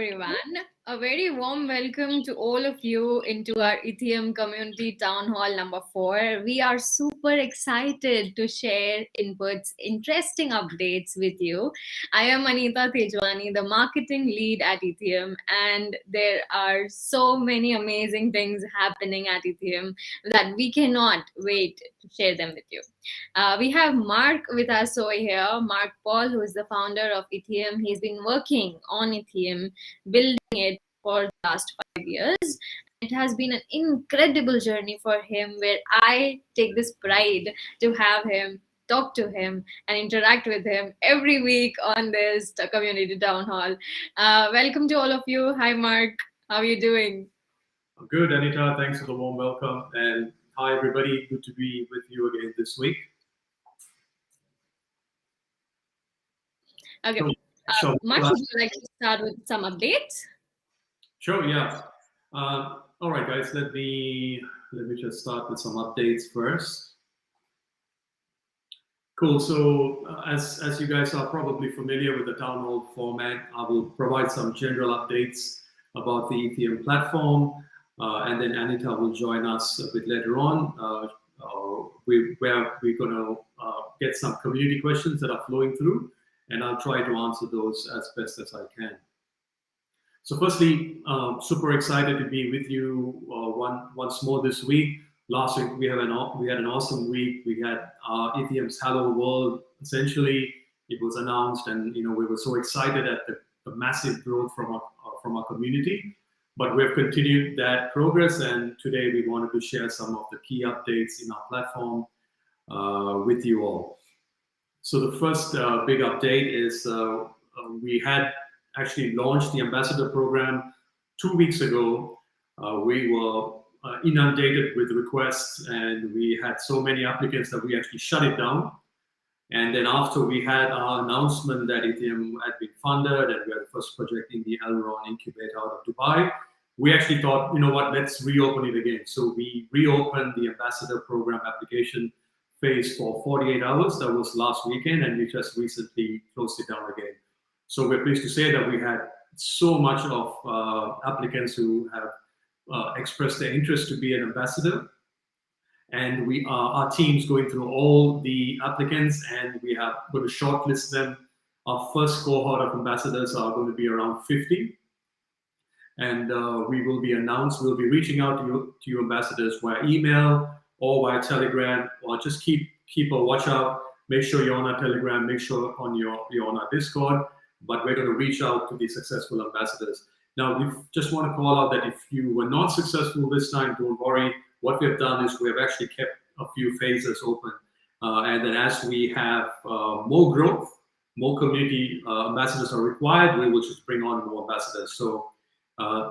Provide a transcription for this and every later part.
everyone. A very warm welcome to all of you into our Itheum Community Town Hall number 4. We are super excited to share inputs, interesting updates with you. I am Anita Tejwani, the marketing lead at Itheum, and there are so many amazing things happening at Itheum that we cannot wait to share them with you. We have Mark with us over here, Mark Paul, who is the founder of Itheum. He's been working on Itheum, building it for the last 5 years. It has been an incredible journey for him where I take this pride to have him, talk to him, and interact with him every week on this community town hall. Welcome to all of you. Hi, Mark. How are you doing? I'm good, Anita. Thanks for the warm welcome. And hi, everybody. Good to be with you again this week. Okay. Mark, would you like to start with some updates? Sure, yeah. All right, guys, let me just start with some updates first. Cool. So as you guys are probably familiar with the town hall format, I will provide some general updates about the Itheum platform, and then Anita will join us a bit later on, where we're going to get some community questions that are flowing through, and I'll try to answer those as best as I can. So firstly, super excited to be with you once more this week. Last week we had an awesome week. We had Itheum's Hello World. Essentially, it was announced, and we were so excited at the massive growth from our community. But we've continued that progress, and today we wanted to share some of the key updates in our platform with you all. So the first big update is we had actually launched the ambassador program 2 weeks ago. We were inundated with requests, and we had so many applicants that we actually shut it down. And then after we had our announcement that Itheum had been funded and we had the first project in the Elron incubator out of Dubai, we actually thought, you know what, let's reopen it again. So we reopened the ambassador program application phase for 48 hours. That was last weekend, and we just recently closed it down again. So we're pleased to say that we had so much of applicants who have expressed their interest to be an ambassador. And our team's going through all the applicants, and we are going to shortlist them. Our first cohort of ambassadors are going to be around 50. And we'll be reaching out to you ambassadors via email or via Telegram, or just keep a watch out. Make sure you're on our Telegram, make sure you're on our Discord, but we're going to reach out to the successful ambassadors. Now, we just want to call out that if you were not successful this time, don't worry. What we've done is we've actually kept a few phases open. And then as we have more growth, more community ambassadors are required, we will just bring on more ambassadors. So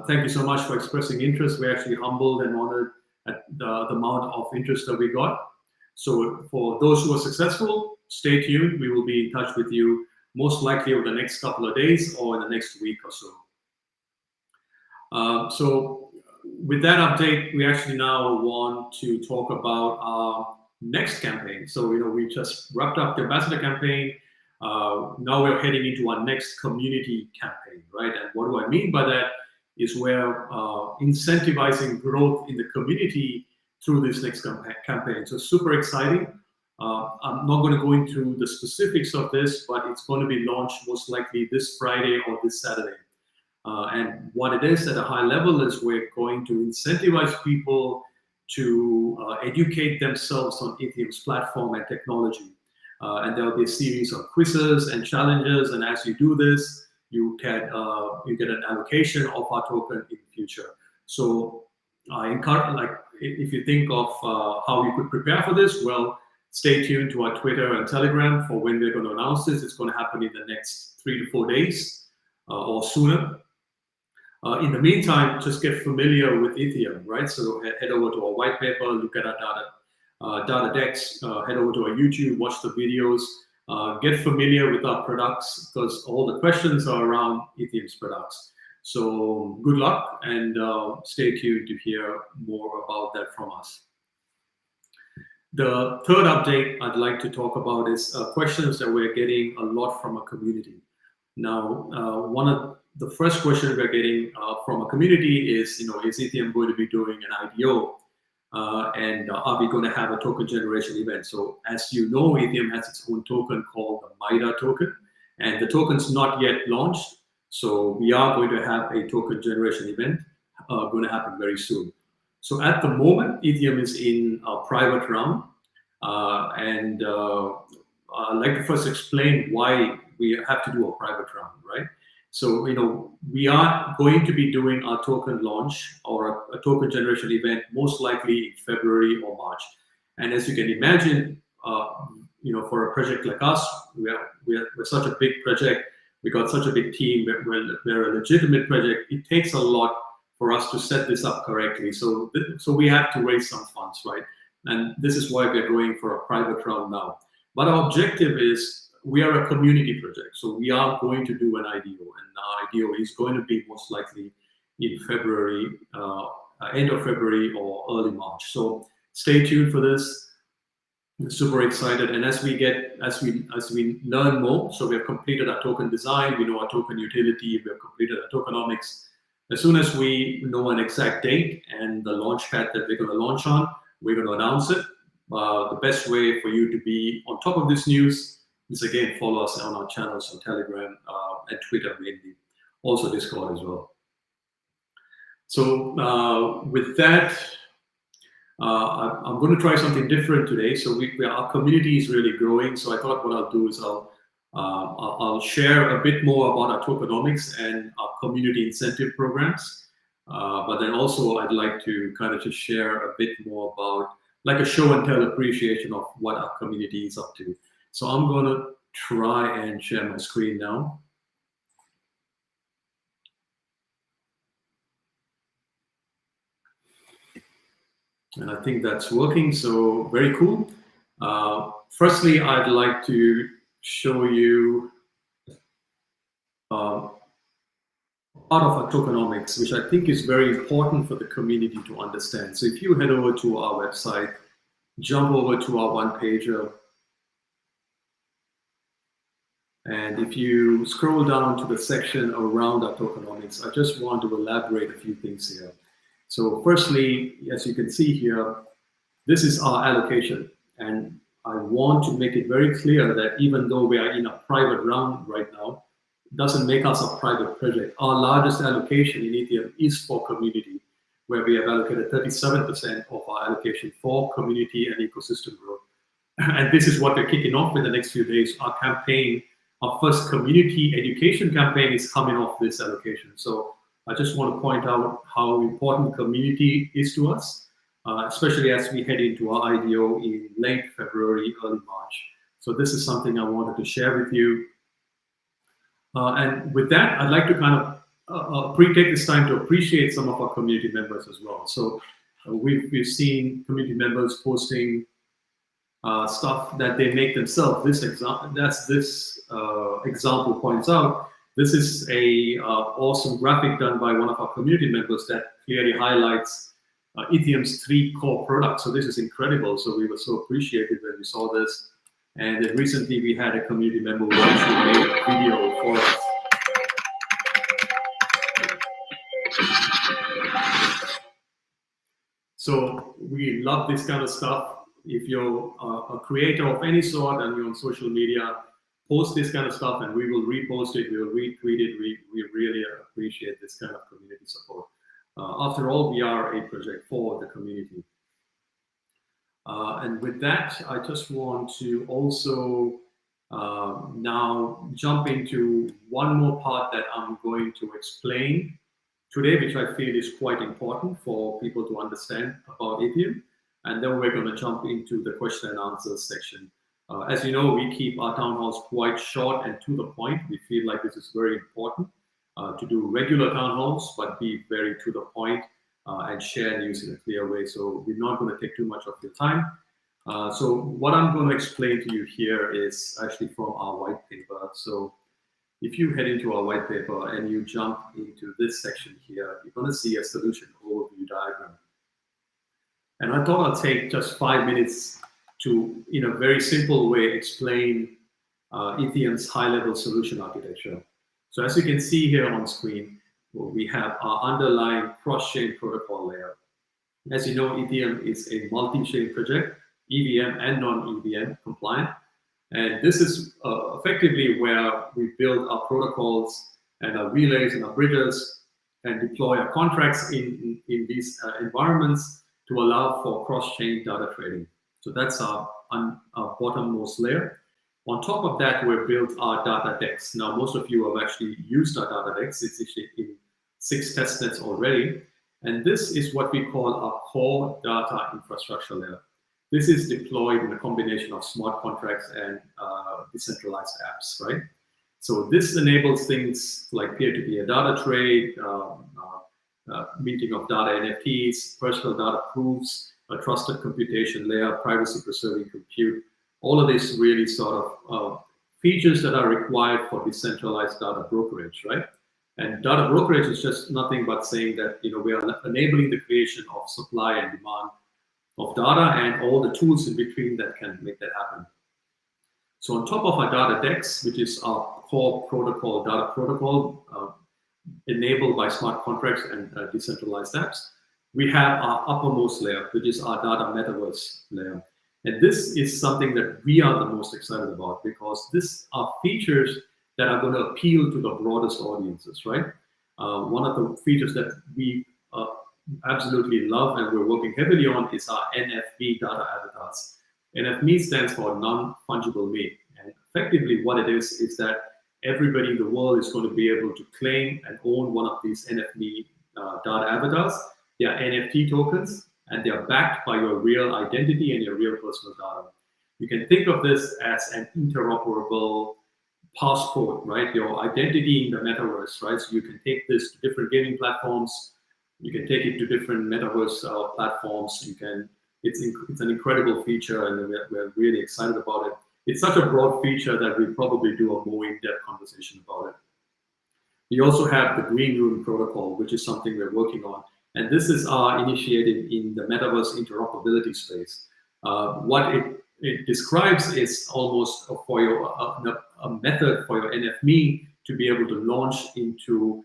thank you so much for expressing interest. We're actually humbled and honored at the amount of interest that we got. So for those who are successful, stay tuned. We will be in touch with you most likely over the next couple of days or in the next week or so. So with that update, we actually now want to talk about our next campaign. So, we just wrapped up the ambassador campaign. Now we're heading into our next community campaign, right? And what do I mean by that is we're incentivizing growth in the community through this next campaign. So super exciting. I'm not going to go into the specifics of this, but it's going to be launched most likely this Friday or this Saturday. And what it is at a high level is we're going to incentivize people to educate themselves on Itheum's platform and technology. And there'll be a series of quizzes and challenges. And as you do this, you get an allocation of our token in the future. So I encourage, if you think of how you could prepare for this, well, stay tuned to our Twitter and Telegram for when we're going to announce this. It's going to happen in the next 3 to 4 days or sooner. In the meantime, just get familiar with Itheum, right? So head over to our white paper, look at our data decks, head over to our YouTube, watch the videos, get familiar with our products, because all the questions are around Itheum's products. So good luck, and stay tuned to hear more about that from us. The third update I'd like to talk about is questions that we're getting a lot from our community. Now, the first question we're getting from a community is, is Ethereum going to be doing an IDO? And are we going to have a token generation event? So as you know, Ethereum has its own token called the MIDA token, and the token's not yet launched. So we are going to have a token generation event going to happen very soon. So at the moment, Ethereum is in a private round. And I'd like to first explain why we have to do a private round, right? So, we are going to be doing our token launch or a token generation event most likely in February or March. And as you can imagine, for a project like us, we're such a big project. We got such a big team. We're a legitimate project. It takes a lot for us to set this up correctly. So we have to raise some funds, right? And this is why we're going for a private round now. But our objective is, we are a community project. So we are going to do an IDO, and our IDO is going to be most likely in February, end of February or early March. So stay tuned for this. I'm super excited. And as we learn more, so we have completed our token design, we know our token utility, we have completed our tokenomics. As soon as we know an exact date and the launch pad that we're going to launch on, we're going to announce it. The best way for you to be on top of this news is, again, follow us on our channels on Telegram and Twitter mainly, also Discord as well. So with that, I'm going to try something different today. So our community is really growing. So I thought what I'll do is I'll share a bit more about our tokenomics and our community incentive programs. But then also I'd like to kind of just share a bit more about like a show and tell appreciation of what our community is up to. So I'm going to try and share my screen now. And I think that's working, so very cool. Firstly, I'd like to show you part of our tokenomics, which I think is very important for the community to understand. So if you head over to our website, jump over to our one-pager, and if you scroll down to the section around our tokenomics, I just want to elaborate a few things here. So firstly, as you can see here, this is our allocation. And I want to make it very clear that even though we are in a private round right now, it doesn't make us a private project. Our largest allocation in Ethereum is for community, where we have allocated 37% of our allocation for community and ecosystem growth. And this is what we're kicking off in the next few days. Our campaign, our first community education campaign is coming off this allocation. So I just want to point out how important community is to us, especially as we head into our IDO in late February, early March. So this is something I wanted to share with you. And with that, I'd like to kind of take this time to appreciate some of our community members as well. So we've seen community members posting stuff that they make themselves. This example points out, this is a awesome graphic done by one of our community members that clearly highlights Ethereum's 3 core products. So this is incredible. So we were so appreciated when we saw this. And then recently we had a community member who actually made a video for us. So we love this kind of stuff. If you're a creator of any sort and you're on social media, post this kind of stuff and we will repost it, we will retweet it. We really appreciate this kind of community support. After all, we are a project for the community. And with that, I just want to also now jump into one more part that I'm going to explain today, which I feel is quite important for people to understand about Itheum. And then we're going to jump into the question and answers section. As you know, we keep our town halls quite short and to the point. We feel like this is very important to do regular town halls, but be very to the point and share news in a clear way. So we're not going to take too much of your time. So what I'm going to explain to you here is actually from our white paper. So if you head into our white paper and you jump into this section here, you're going to see a solution overview diagram. And I thought I'd take just 5 minutes to, in a very simple way, explain Etheum's high-level solution architecture. So as you can see here on screen, we have our underlying cross-chain protocol layer. As you know, Itheum is a multi-chain project, EVM and non-EVM compliant. And this is effectively where we build our protocols and our relays and our bridges and deploy our contracts in these environments to allow for cross-chain data trading. So that's our bottommost layer. On top of that, we've built our data decks. Now, most of you have actually used our data decks. It's actually in 6 testnets already. And this is what we call our core data infrastructure layer. This is deployed in a combination of smart contracts and decentralized apps, right? So this enables things like peer-to-peer data trade, minting of data NFTs, personal data proofs, a trusted computation layer, privacy-preserving compute. All of these really sort of features that are required for decentralized data brokerage, right? And data brokerage is just nothing but saying that we are enabling the creation of supply and demand of data and all the tools in between that can make that happen. So on top of our data decks, which is our core protocol, data protocol, enabled by smart contracts and decentralized apps, we have our uppermost layer, which is our data metaverse layer. And this is something that we are the most excited about because these are features that are going to appeal to the broadest audiences, right? One of the features that we absolutely love and we're working heavily on is our NFB data avatars. NFB stands for non-fungible me. And effectively what it is that everybody in the world is going to be able to claim and own one of these NFB data avatars. They are NFT tokens and they are backed by your real identity and your real personal data. You can think of this as an interoperable passport, right? Your identity in the metaverse, right? So you can take this to different gaming platforms. You can take it to different metaverse platforms. It's an incredible feature, and we're really excited about it. It's such a broad feature that we'll probably do a more in-depth conversation about it. We also have the Green Room protocol, which is something we're working on, and this is our initiative in the metaverse interoperability space. What it describes is almost for a method for your NFMe to be able to launch into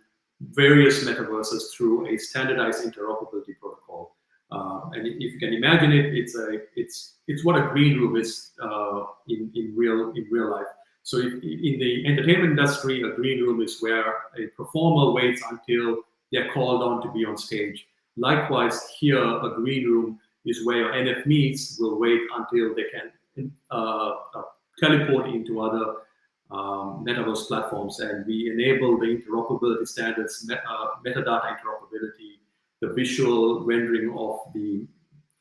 various metaverses through a standardized interoperability protocol. And if you can imagine it, it's what a green room is in real life. So in the entertainment industry, a green room is where a performer waits until they're called on to be on stage. Likewise, here a green room is where your NFMe's will wait until they can teleport into other metaverse platforms, and we enable the interoperability standards, metadata interoperability, the visual rendering of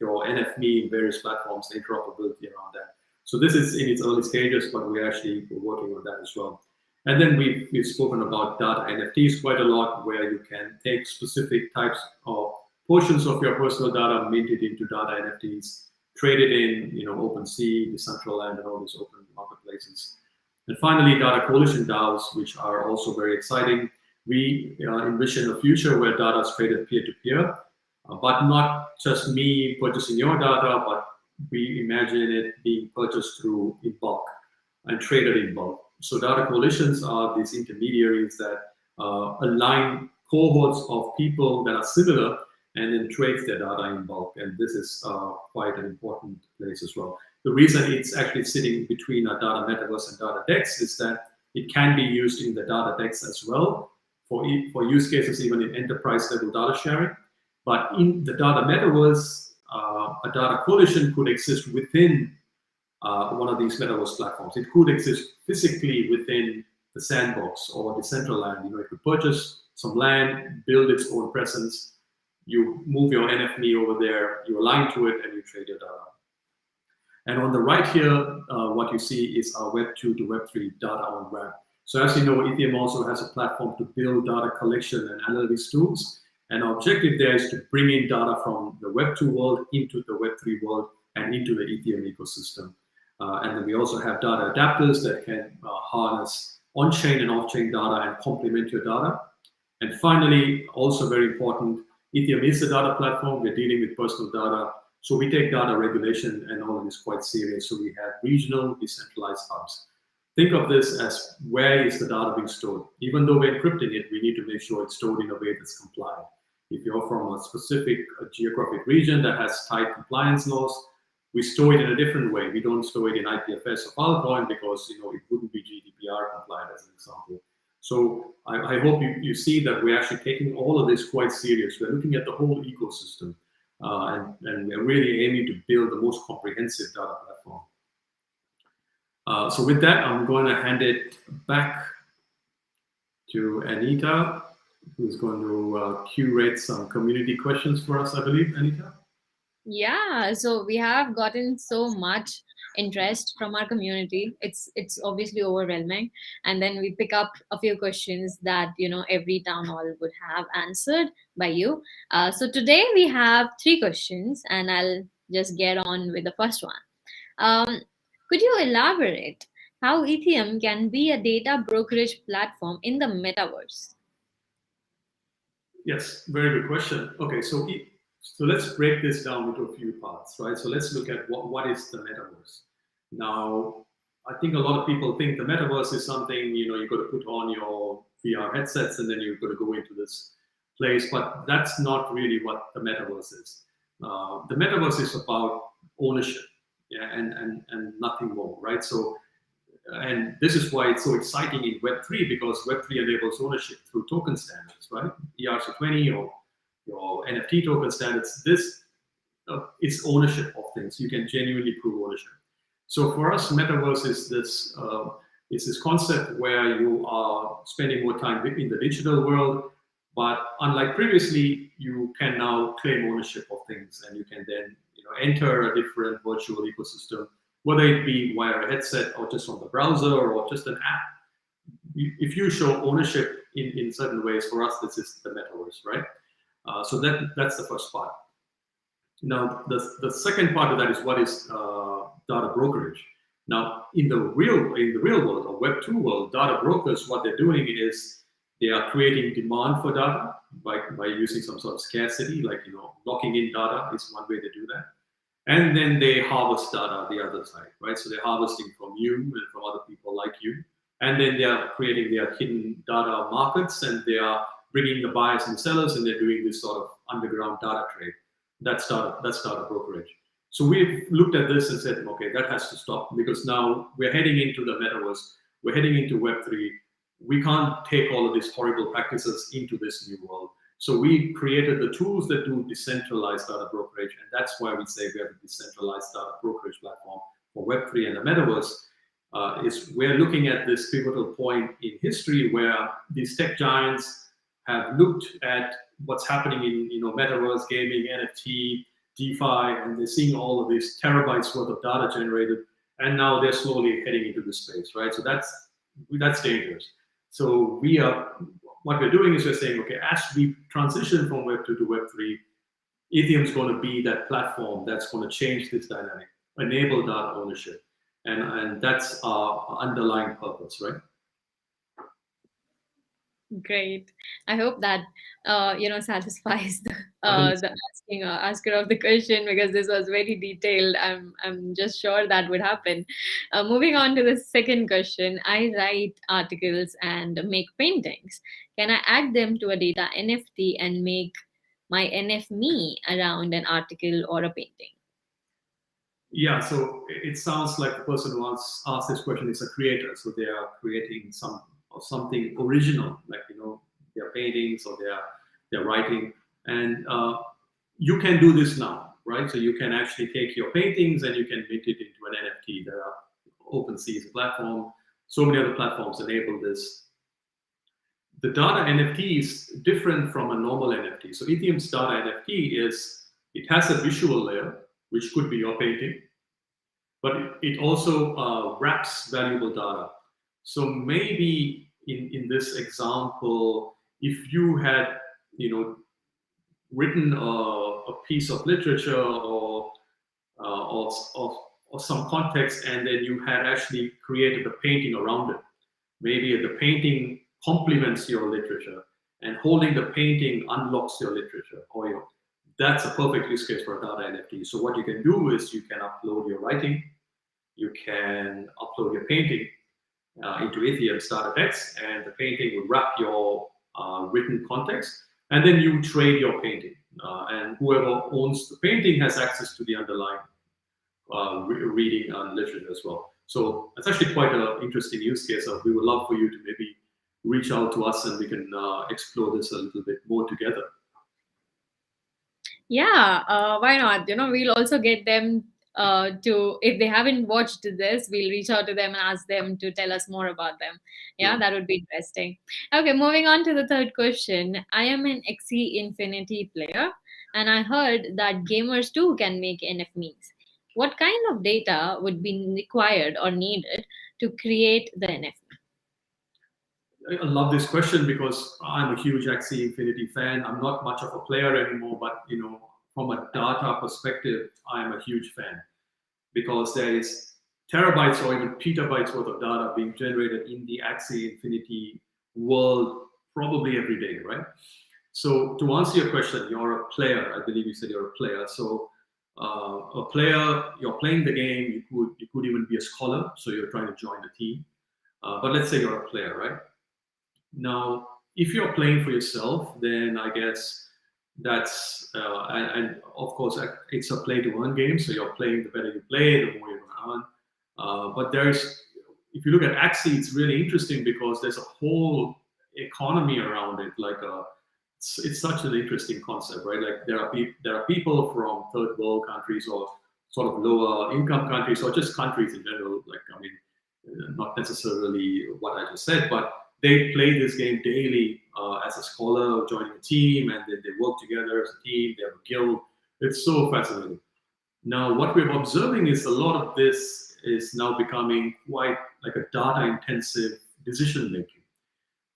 your NFMe in various platforms, the interoperability around that. So this is in its early stages, but we're working on that as well. And then we've spoken about data NFTs quite a lot, where you can take specific types of portions of your personal data, mint it into data NFTs, trade it in OpenSea, Decentraland, and all these open marketplaces. And finally, data coalition DAOs, which are also very exciting. We envision a future where data is traded peer-to-peer, but not just me purchasing your data, but we imagine it being purchased through in bulk and traded in bulk. So data coalitions are these intermediaries that align cohorts of people that are similar and then trades their data in bulk. And this is quite an important place as well. The reason it's actually sitting between our data metaverse and data decks is that it can be used in the data decks as well for use cases, even in enterprise level data sharing. But in the data metaverse, a data coalition could exist within one of these metaverse platforms. It could exist physically within the sandbox or Decentraland. It could purchase some land, build its own presence. You move your NFMe over there, you align to it, and you trade your data. And on the right here, what you see is our Web 2 to Web 3 data on-ramp. So as you know, Itheum also has a platform to build data collection and analytics tools. And our objective there is to bring in data from the Web 2 world into the Web 3 world and into the Itheum ecosystem. And then we also have data adapters that can harness on-chain and off-chain data and complement your data. And finally, also very important, Itheum is a data platform. We're dealing with personal data. So we take data regulation and all of this quite serious. So we have regional decentralized hubs. think of this as where is the data being stored. Even though we're encrypting it, we need to make sure it's stored in a way that's compliant. If you're from a specific geographic region that has tight compliance laws, we store it in a different way. We don't store it in IPFS or Filecoin because it wouldn't be GDPR compliant, as an example. So I hope you see that we're actually taking all of this quite serious. We're looking at the whole ecosystem, and we're really aiming to build the most comprehensive data platform. So with that, I'm going to hand it back to Anita, who's going to curate some community questions for us, I believe, Anita? Yeah, so we have gotten so much interest from our community. It's obviously overwhelming, and then we pick up a few questions that every town hall would have answered by you. So today we have three questions, and I'll just get on with the first one. Um, could you elaborate how Ethereum can be a data brokerage platform in the metaverse? Yes, very good question. Okay, so let's break this down into a few parts, right? So let's look at what is the metaverse. Now, I think a lot of people think the metaverse is something you've got to put on your VR headsets and then you've got to go into this place, but that's not really what the metaverse is. The metaverse is about ownership, yeah, and nothing more, right? So, and this is why it's so exciting in Web3, because Web3 enables ownership through token standards, right? ERC20 or your NFT token standards. This is ownership of things. You can genuinely prove ownership. So for us, metaverse is this concept where you are spending more time in the digital world, but unlike previously, you can now claim ownership of things, and you can then enter a different virtual ecosystem, whether it be via a headset or just on the browser or just an app. If you show ownership in certain ways, for us, this is the metaverse, right? So that's the first part. Now, the second part of that is what is data brokerage. Now, in the real world, or Web2 world, data brokers, what they're doing is they are creating demand for data by using some sort of scarcity, like locking in data is one way they do that. And then they harvest data the other side, right? So they're harvesting from you and from other people like you. And then they are creating their hidden data markets, and they are bringing the buyers and sellers, and they're doing this sort of underground data trade. That's data brokerage. So we've looked at this and said, okay, that has to stop, because now we're heading into the metaverse. We're heading into Web3. We can't take all of these horrible practices into this new world. So we created the tools that do decentralized data brokerage, and that's why we say we have a decentralized data brokerage platform for Web3 and the metaverse. Is we're looking at this pivotal point in history where these tech giants have looked at what's happening in metaverse, gaming, NFT, DeFi, and they're seeing all of these terabytes worth of data generated, and now they're slowly heading into this space, right? So that's dangerous. So what we're doing is we're saying, okay, as we transition from Web2 to Web3, Ethereum is going to be that platform that's going to change this dynamic, enable data ownership, and that's our underlying purpose, right? Great. I hope that satisfies the asker of the question, because this was very detailed. I'm just sure that would happen. Moving on to the second question, I write articles and make paintings. Can I add them to a data NFT and make my NF around an article or a painting? Yeah, so it sounds like the person who asked this question is a creator. So they are creating something original, like their paintings or their writing, and you can do this now, right? So you can actually take your paintings and you can mint it into an NFT. There are OpenSea is a platform. So many other platforms enable this. The data NFT is different from a normal NFT. So Ethereum's data NFT it has a visual layer, which could be your painting, but it also wraps valuable data. So maybe in this example, if you had written a piece of literature or some context, and then you had actually created a painting around it, maybe the painting complements your literature, and holding the painting unlocks your literature, or that's a perfect use case for a data NFT. So what you can do is you can upload your writing, you can upload your painting, into Itheum starter decks, and the painting will wrap your written context, and then you trade your painting. And whoever owns the painting has access to the underlying reading and literature as well. So it's actually quite an interesting use case. So we would love for you to maybe reach out to us and we can explore this a little bit more together. Yeah, why not? We'll also get them to, if they haven't watched this, we'll reach out to them and ask them to tell us more about them. Yeah, that would be interesting. Okay, moving on to the third question. I am an Xe Infinity player, and I heard that gamers too can make NFTs. What kind of data would be required or needed to create the NFT? I love this question because I'm a huge Axie Infinity fan. I'm not much of a player anymore, but from a data perspective, I'm a huge fan because there is terabytes or even petabytes worth of data being generated in the Axie Infinity world probably every day, right? So to answer your question, you're a player. I believe you said you're a player. So a player, you're playing the game. You could even be a scholar, so you're trying to join a team. But let's say you're a player, right? Now, if you're playing for yourself, then I guess that's and of course it's a play to earn game. So you're playing, the better you play, the more you're going to earn. But if you look at Axie, it's really interesting because there's a whole economy around it. Like it's such an interesting concept, right? Like there are people from third world countries or sort of lower income countries or just countries in general. Like I mean, not necessarily what I just said, but they play this game daily as a scholar, joining a team, and then they work together as a team. They have a guild. It's so fascinating. Now, what we're observing is a lot of this is now becoming quite like a data-intensive decision making.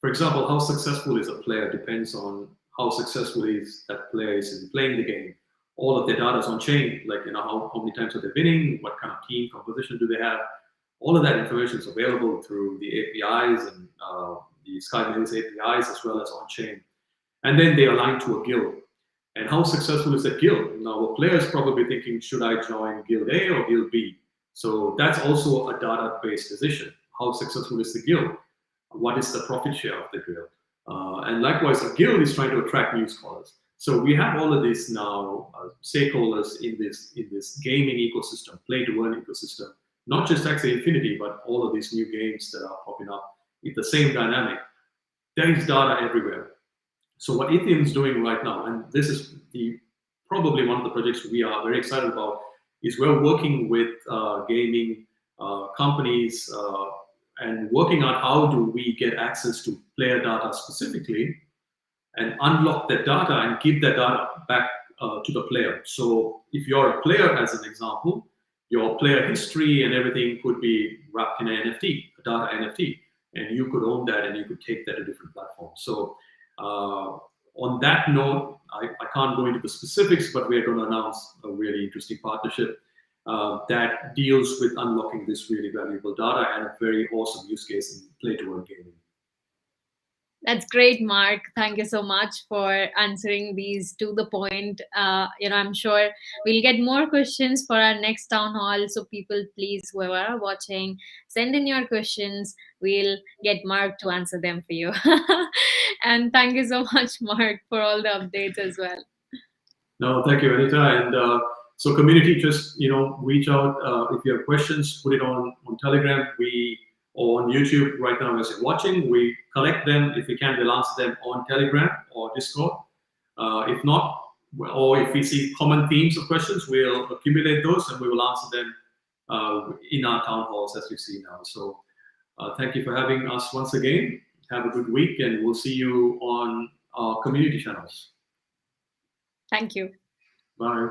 For example, how successful is a player depends on how successful is that player is in playing the game. All of their data is on chain, like how many times are they winning, what kind of team composition do they have. All of that information is available through the APIs and the SkyMails APIs as well as on chain. And then they align to a guild. And how successful is that guild? Now, a player is probably thinking, should I join guild A or guild B? So that's also a data-based decision. How successful is the guild? What is the profit share of the guild? And likewise, a guild is trying to attract new scholars. So we have all of this now, stakeholders in this gaming ecosystem, play-to-earn ecosystem, not just Axie Infinity, but all of these new games that are popping up with the same dynamic. There is data everywhere. So what Itheum is doing right now, and this is probably one of the projects we are very excited about, is we're working with gaming companies and working out how do we get access to player data specifically and unlock that data and give that data back to the player. So if you're a player, as an example, your player history and everything could be wrapped in an NFT, a data NFT, and you could own that and you could take that to different platforms. So on that note, I can't go into the specifics, but we're going to announce a really interesting partnership that deals with unlocking this really valuable data and a very awesome use case in play-to-earn gaming. That's great, Mark. Thank you so much for answering these to the point. I'm sure we'll get more questions for our next town hall. So people, please, whoever are watching, send in your questions. We'll get Mark to answer them for you. And thank you so much, Mark, for all the updates as well. No, thank you, Anita. And so community, just reach out if you have questions, put it on Telegram. Or on YouTube right now as you're watching. We collect them. If we can, we'll answer them on Telegram or Discord. If not, or if we see common themes of questions, we'll accumulate those and we will answer them in our town halls as we see now. So thank you for having us once again. Have a good week and we'll see you on our community channels. Thank you. Bye.